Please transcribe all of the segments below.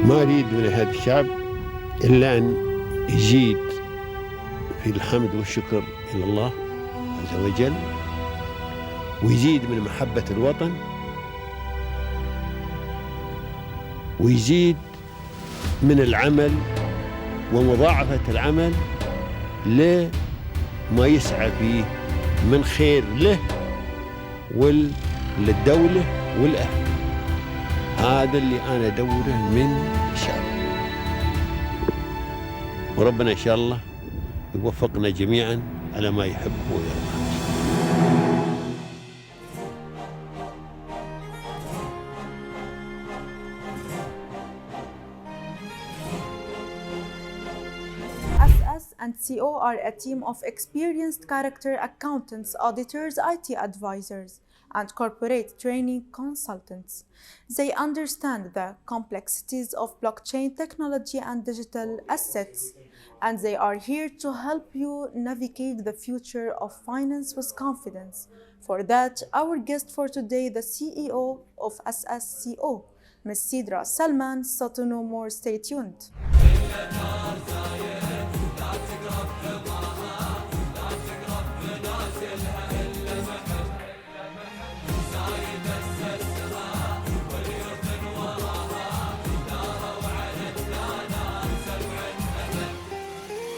ما أريد من هذا الشعب إلا أن يزيد في الحمد والشكر إلى الله عز وجل، ويزيد من محبة الوطن، ويزيد من العمل ومضاعفة العمل لما يسعى فيه من خير له وللدولة والأهل. هذا اللي أنا أدوره من الشعب، وربنا إن شاء الله يوفقنا جميعا على ما يحب ويرضى. SS&Co are a team of experienced character accountants, auditors, IT advisors, and corporate training consultants. They understand the complexities of blockchain technology and digital assets, and they are here to help you navigate the future of finance with confidence. For that, our guest for today, the CEO of SS&Co, Ms. Sidra Salman. So to know more, stay tuned.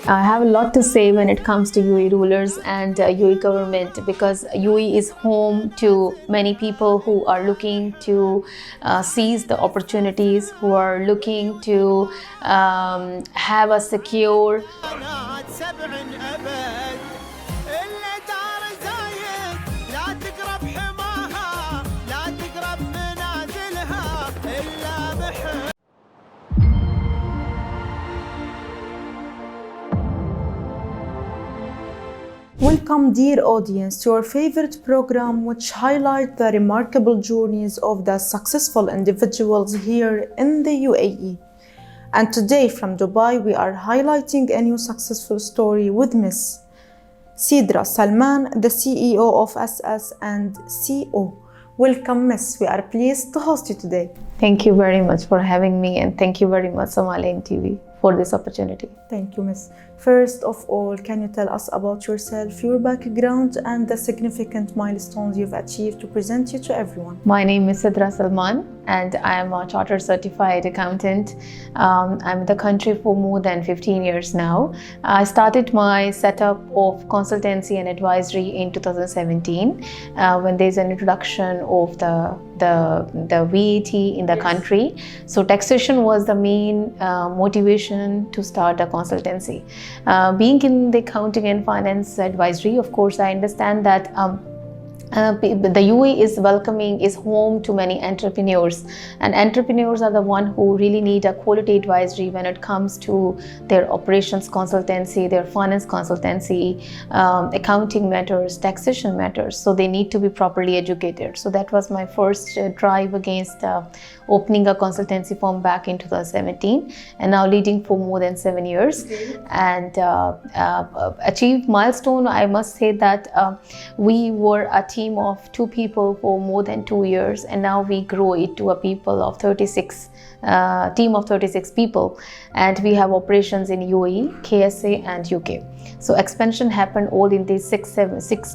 I have a lot to say when it comes to UAE rulers and UAE government, because UAE is home to many people who are looking to seize the opportunities, who are looking to have a secure Welcome, dear audience, to your favorite program, which highlights the remarkable journeys of the successful individuals here in the UAE. And today from Dubai, we are highlighting a new successful story with Ms. Sidra Salman, the CEO of SS&Co. Welcome, Miss. We are pleased to host you today. Thank you very much for having me, and thank you very much, Somalian TV, for this opportunity. Thank you, Miss. First of all, can you tell us about yourself, your background, and the significant milestones you've achieved to present you to everyone? My name is Sidra Salman, and I am a chartered certified accountant. I'm in the country for more than 15 years now. I started my setup of consultancy and advisory in 2017 when there's an introduction of the VAT in the country. So taxation was the main motivation to start a consultancy. Being in the accounting and finance advisory, of course, I understand that the UAE is home to many entrepreneurs, and entrepreneurs are the one who really need a quality advisory when it comes to their operations consultancy, their finance consultancy, accounting matters, taxation matters. So they need to be properly educated. So that was my first drive against opening a consultancy firm back in 2017, and now leading for more than 7 years. And achieved milestone, I must say that we were a team of 2 people for more than 2 years, and now we grow it to a team of 36 people, and we have operations in UAE, KSA, and UK. So expansion happened all in these 6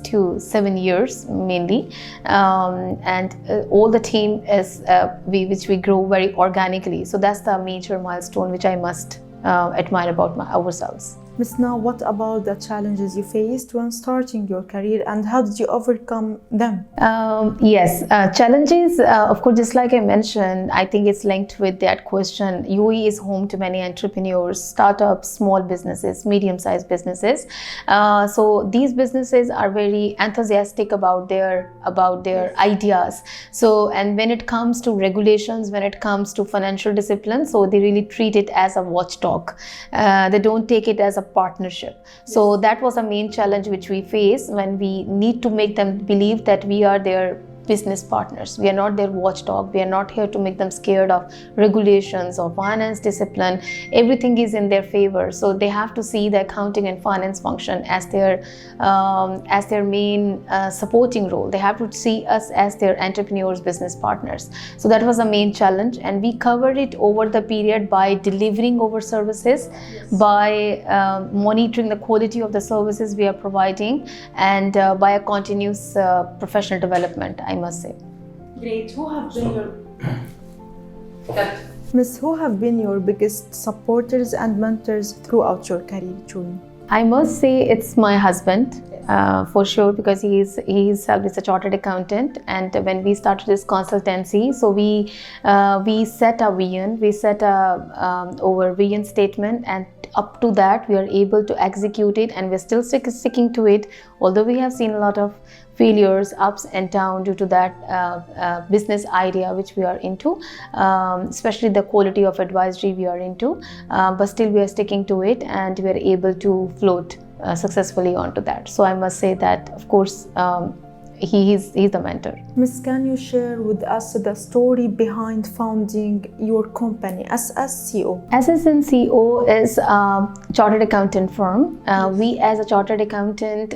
to 7 years mainly, and all the team is which we grow very organically. So that's the major milestone which I must admire about ourselves. Miss, now what about the challenges you faced when starting your career, and how did you overcome them? Yes, challenges, of course, just like I mentioned, I think it's linked with that question. UAE is home to many entrepreneurs, startups, small businesses, medium-sized businesses. So these businesses are very enthusiastic about their ideas. So, and when it comes to regulations, when it comes to financial discipline, so they really treat it as a watchdog. They don't take it as a partnership. So that was a main challenge which we face when we need to make them believe that we are their business partners. We are not their watchdog. We are not here to make them scared of regulations or finance discipline. Everything is in their favor. So they have to see the accounting and finance function as their main supporting role. They have to see us as their entrepreneurs, business partners. So that was the main challenge, and we covered it over the period by delivering over services, by monitoring the quality of the services we are providing, and by a continuous professional development, I must say. Great. Who have been Miss, who have been your biggest supporters and mentors throughout your career journey? I must say it's my husband, for sure, because he's a chartered accountant, and when we started this consultancy, so we set a vision, we set our vision statement, and up to that we are able to execute it, and we're still sticking to it, although we have seen a lot of failures, ups and downs due to that business idea which we are into, especially the quality of advisory we are into, but still we are sticking to it, and we are able to float successfully onto that. So I must say that, of course, he's the mentor. Miss, can you share with us the story behind founding your company, SS&Co? SS&Co is a chartered accountant firm. We, as a chartered accountant,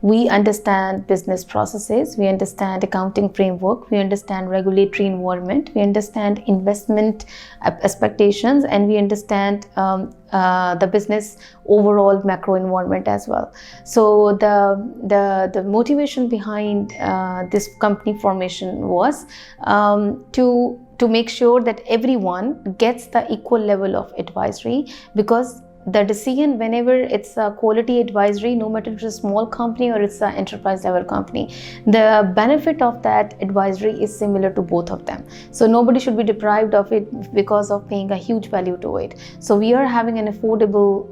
we understand business processes, we understand accounting framework, we understand regulatory environment, we understand investment expectations, and we understand the business overall macro environment as well. So the motivation behind this company formation was to make sure that everyone gets the equal level of advisory, because the decision, whenever it's a quality advisory, no matter if it's a small company or it's an enterprise level company, the benefit of that advisory is similar to both of them. So nobody should be deprived of it because of paying a huge value to it. So we are having an affordable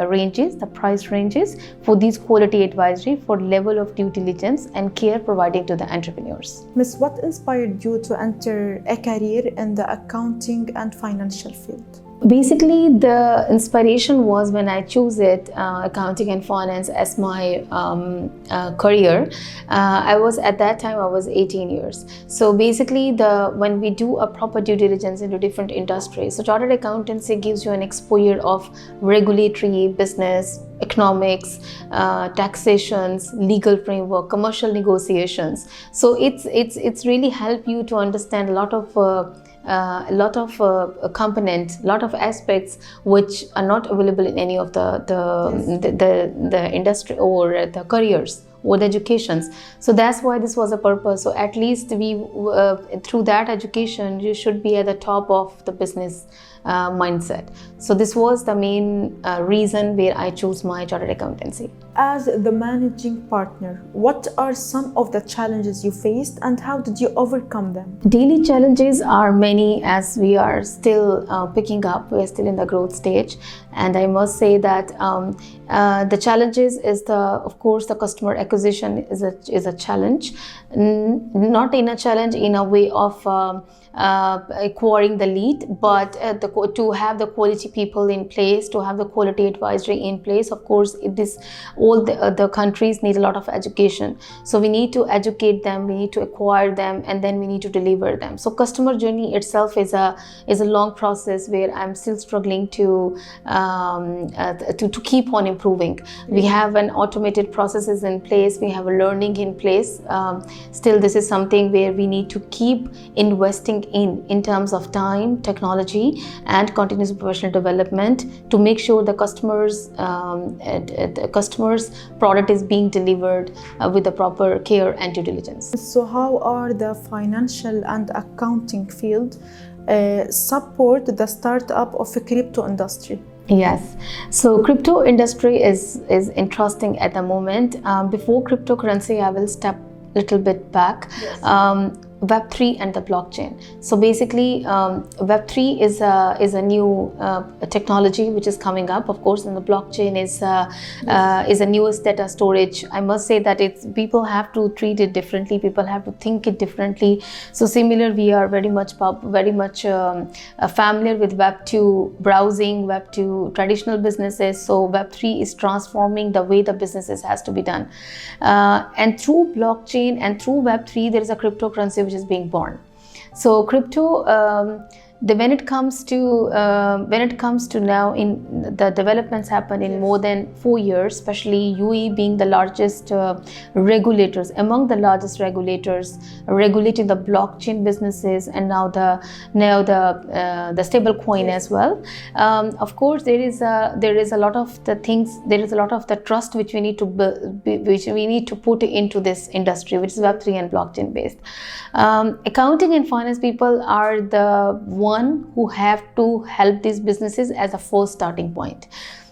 ranges, the price ranges for these quality advisory for level of due diligence and care providing to the entrepreneurs. Miss, what inspired you to enter a career in the accounting and financial field? Basically, the inspiration was when I chose accounting and finance as my career. At that time I was 18 years. So basically, when we do a proper due diligence into different industries, so chartered accountancy gives you an exposure of regulatory, business, economics, taxations, legal framework, commercial negotiations. So it's really help you to understand a lot of components, a lot of aspects which are not available in any of the industry or the careers or the educations. So that's why this was a purpose. So at least we through that education you should be at the top of the business mindset. So this was the main reason where I chose my chartered accountancy. As the managing partner, what are some of the challenges you faced and how did you overcome them? Daily challenges are many, as we are still picking up, we are still in the growth stage, and I must say that the challenges is of course the customer acquisition is a challenge, not in a challenge in a way of acquiring the lead, but to have the quality people in place, to have the quality advisory in place. Of course, all the countries need a lot of education, so we need to educate them, we need to acquire them, and then we need to deliver them. So customer journey itself is a long process where I'm still struggling to keep on improving. We have an automated processes in place, we have a learning in place. Still, this is something where we need to keep investing in terms of time, technology, and continuous professional development to make sure the customer's product is being delivered with the proper care and due diligence. So how are the financial and accounting field support the startup of a crypto industry? Yes, so crypto industry is interesting at the moment. Before cryptocurrency, I will step a little bit back. Yes. Web3 and the blockchain. So basically, Web3 is a new technology which is coming up, of course, and the blockchain is a newest data storage. I must say that people have to treat it differently. People have to think it differently. So similar, we are very much familiar with Web2 browsing, Web2 traditional businesses. So Web3 is transforming the way the businesses has to be done, and through blockchain and through Web3, there is a cryptocurrency which is being born. So crypto, when it comes to now, in the developments happen in more than 4 years, especially UAE being the largest regulators, among the largest regulators regulating the blockchain businesses, and now the stable coin as well. Of course, there is a lot of the things, there is a lot of the trust which we need to put into this industry, which is Web3 and blockchain based. Accounting and finance people are the one who have to help these businesses as a first starting point,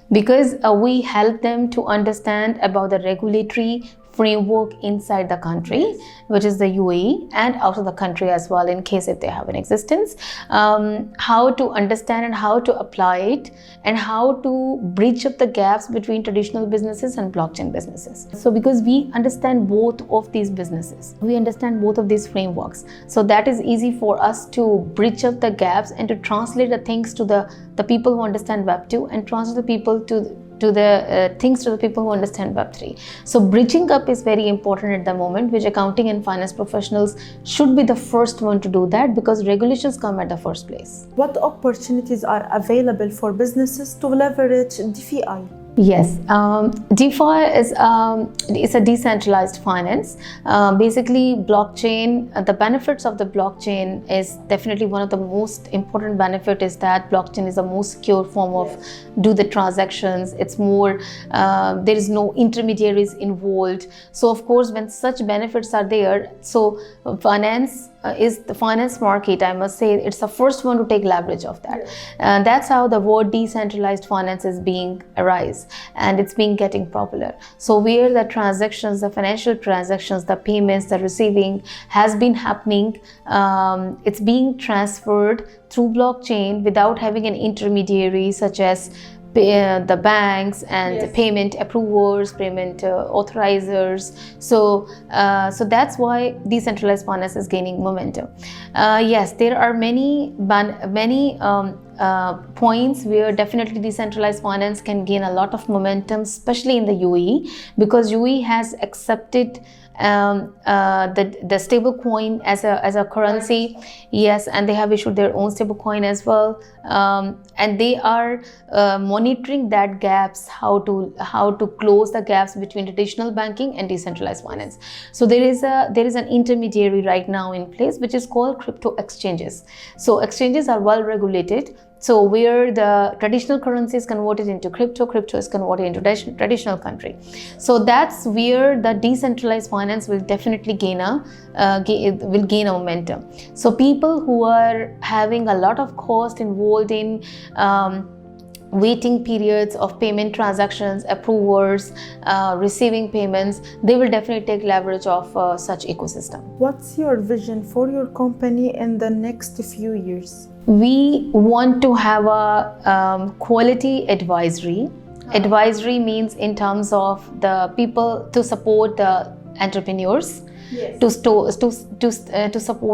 because we help them to understand about the regulatory framework inside the country, which is the UAE, and out of the country as well, in case if they have an existence, how to understand and how to apply it, and how to bridge up the gaps between traditional businesses and blockchain businesses. So because we understand both of these businesses, we understand both of these frameworks, so that is easy for us to bridge up the gaps and to translate the things to the people who understand Web2, and translate the people to the things to the people who understand Web3. So bridging up is very important at the moment, which accounting and finance professionals should be the first one to do that, because regulations come at the first place. What opportunities are available for businesses to leverage DeFi? Yes, DeFi is a decentralized finance. Basically, blockchain, the benefits of the blockchain is definitely one of the most important benefit is that blockchain is the most secure form of do the transactions. It's more, there is no intermediaries involved. So of course, when such benefits are there, so finance is the finance market, I must say, it's the first one to take leverage of that. That's how the word decentralized finance is being arise, and it's being getting popular. So where the transactions, the financial transactions, the payments, the receiving has been happening, it's being transferred through blockchain without having an intermediary such as the banks and payment approvers, payment authorizers. So that's why decentralized finance is gaining momentum. Yes, there are many points where definitely decentralized finance can gain a lot of momentum, especially in the UAE, because UAE has accepted the stable coin as a currency. Yes, and they have issued their own stable coin as well, and they are monitoring that gaps, how to close the gaps between traditional banking and decentralized finance. So there is an intermediary right now in place, which is called crypto exchanges. So exchanges are well regulated. So where the traditional currency is converted into crypto, crypto is converted into traditional country. So that's where the decentralized finance will definitely gain a momentum. So people who are having a lot of cost involved in waiting periods of payment transactions, approvers, receiving payments, they will definitely take leverage of such ecosystem. What's your vision for your company in the next few years? We want to have a quality advisory. Advisory means in terms of the people to support the entrepreneurs, to support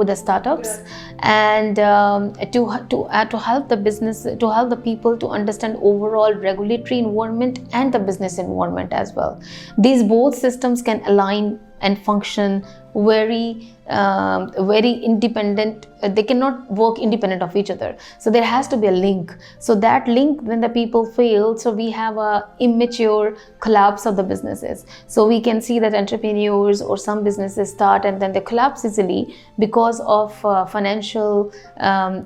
the startups, and to help the business, to help the people to understand overall regulatory environment and the business environment as well. These both systems can align and function very independent. They cannot work independent of each other. So there has to be a link. So that link, when the people fail, so we have a immature collapse of the businesses. So we can see that entrepreneurs or some businesses start and then they collapse easily because of financial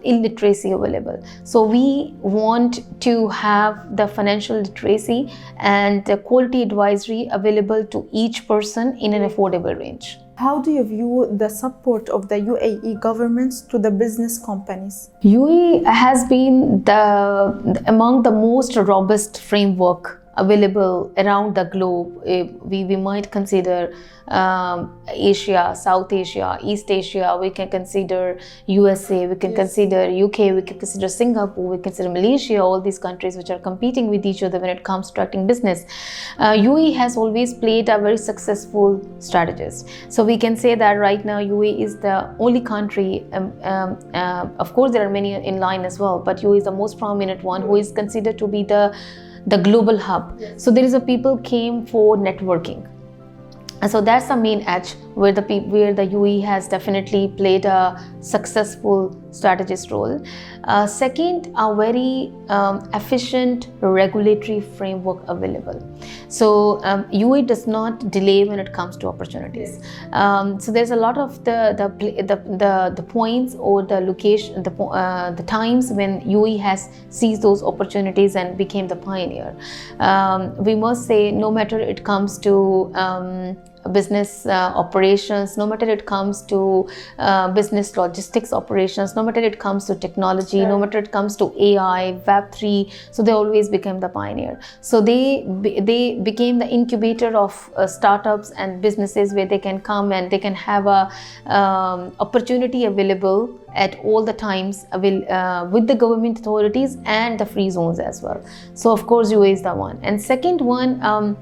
illiteracy available. So we want to have the financial literacy and the quality advisory available to each person in an affordable range. How do you view the support of the UAE governments to the business companies? UAE has been among the most robust framework available around the globe. We might consider Asia, South Asia, East Asia, we can consider USA, we can consider UK, we can consider Singapore, we consider Malaysia, all these countries which are competing with each other when it comes to attracting business. UAE has always played a very successful strategist. So we can say that right now UAE is the only country, of course there are many in line as well, but UAE is the most prominent one who is considered to be the global hub. So there is a people came for networking. And so that's the main edge where the UAE has definitely played a successful strategist role. Second, a very efficient regulatory framework available. So UAE does not delay when it comes to opportunities. So there's a lot of the points or the location, the times when UAE has seized those opportunities and became the pioneer. We must say, no matter it comes to business operations, no matter it comes to business logistics operations, no matter it comes to technology, no matter it comes to AI, Web3, so they always became the pioneer. So they became the incubator of startups and businesses where they can come and they can have a opportunity available at all the times with the government authorities and the free zones as well. So of course UAE is the one. And second one,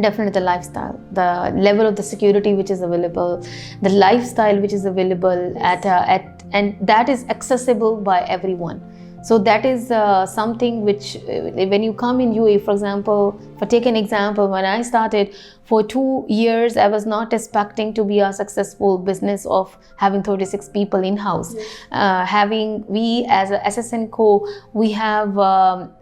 definitely the lifestyle, the level of the security which is available, the lifestyle which is available and that is accessible by everyone. So that is something which when you come in UAE, for example, for take an example, when I started for 2 years, I was not expecting to be a successful business of having 36 people in-house. We as a SS&Co, we have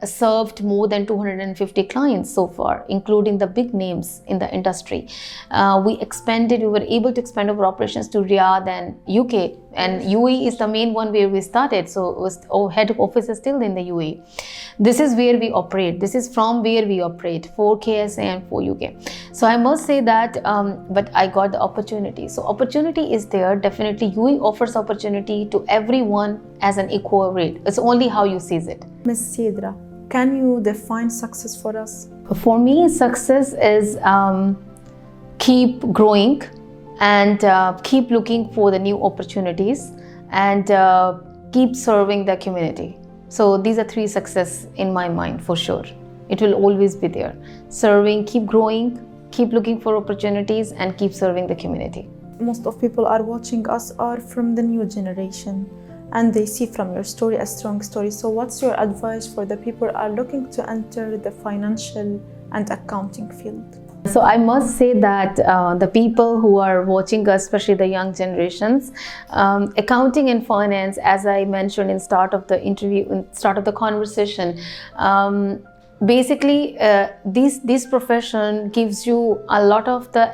served more than 250 clients so far, including the big names in the industry. We were able to expand our operations to Riyadh and UK, and UAE is the main one where we started. So our head office is still in the UAE. This is where we operate. This is from where we operate for KSA and for UK. So I must say that, but I got the opportunity. So opportunity is there. Definitely UAE offers opportunity to everyone as an equal rate. It's only how you seize it. Ms. Sidra, can you define success for us? For me, success is keep growing and keep looking for the new opportunities and keep serving the community. So these are 3 success in my mind for sure. It will always be there. Serving, keep growing, keep looking for opportunities and keep serving the community. Most of people are watching us are from the new generation and they see from your story a strong story. So what's your advice for the people who are looking to enter the financial and accounting field? So I must say that the people who are watching us, especially the young generations, accounting and finance, as I mentioned in start of the interview, in start of the conversation, basically this profession gives you a lot of the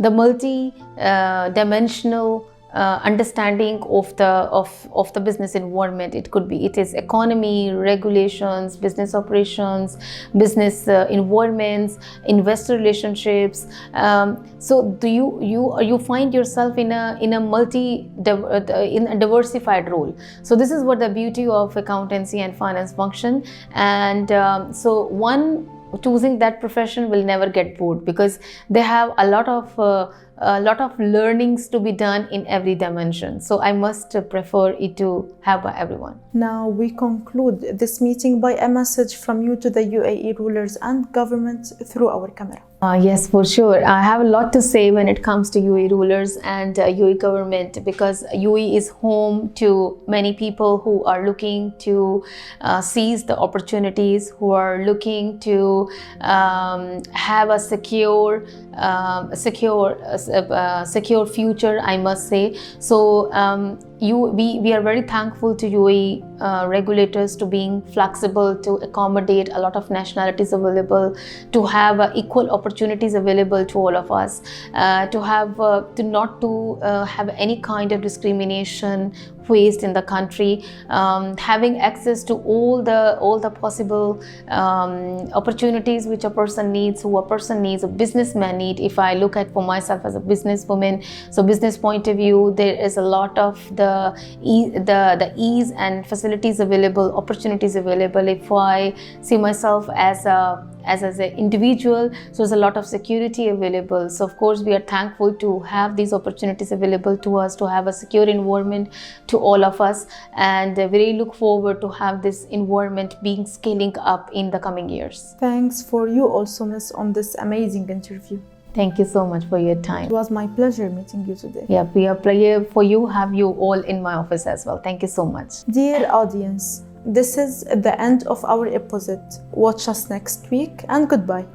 multi-dimensional understanding of the business environment. It is economy, regulations, business operations, business environments, investor relationships. So do you find yourself in a diversified role. So this is what the beauty of accountancy and finance function. And so one choosing that profession will never get bored because they have a lot of learnings to be done in every dimension. So I must prefer it to have by everyone. Now we conclude this meeting by a message from you to the UAE rulers and government through our camera. Yes, for sure. I have a lot to say when it comes to UAE rulers and UAE government, because UAE is home to many people who are looking to seize the opportunities, who are looking to have a secure future, I must say. So we are very thankful to UAE regulators to being flexible, to accommodate a lot of nationalities available, to have equal opportunities available to all of us, to not have any kind of discrimination faced in the country, having access to all the possible opportunities which a person needs, a businessman need. If I look at for myself as a businesswoman, so business point of view, there is a lot of the ease and facilities available, opportunities available. If I see myself as as an individual. So there's a lot of security available. So of course, we are thankful to have these opportunities available to us, to have a secure environment to all of us. And we really look forward to have this environment being scaling up in the coming years. Thanks for you also, Miss, on this amazing interview. Thank you so much for your time. It was my pleasure meeting you today. Yeah, we are here for you, have you all in my office as well. Thank you so much. Dear audience, this is the end of our episode. Watch us next week and goodbye.